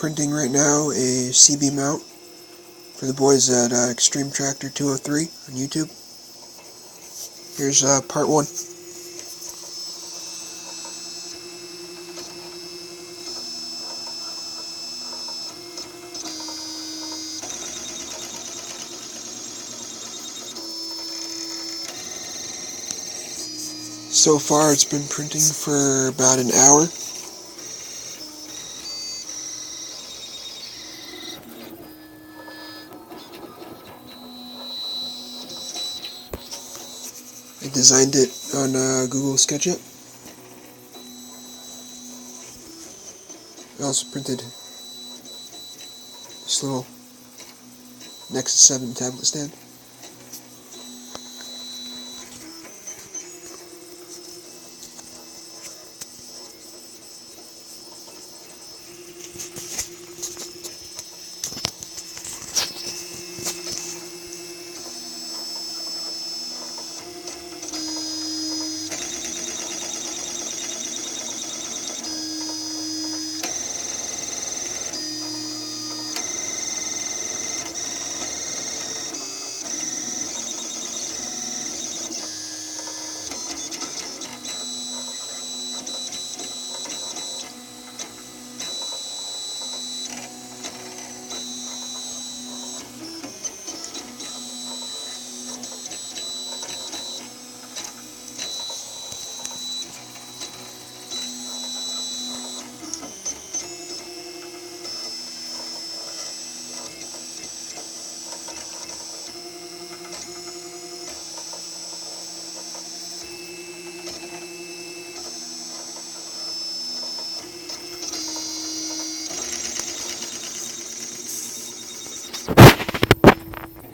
printing right now a CB mount for the boys at Extreme Tractor 203 on YouTube. Here's part 1. So far it's been printing for about an hour. I designed it on Google SketchUp. I also printed this little Nexus 7 tablet stand.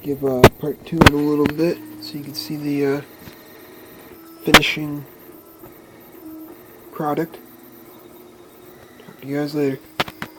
Give part 2 in a little bit so you can see the finishing product. Talk to you guys later.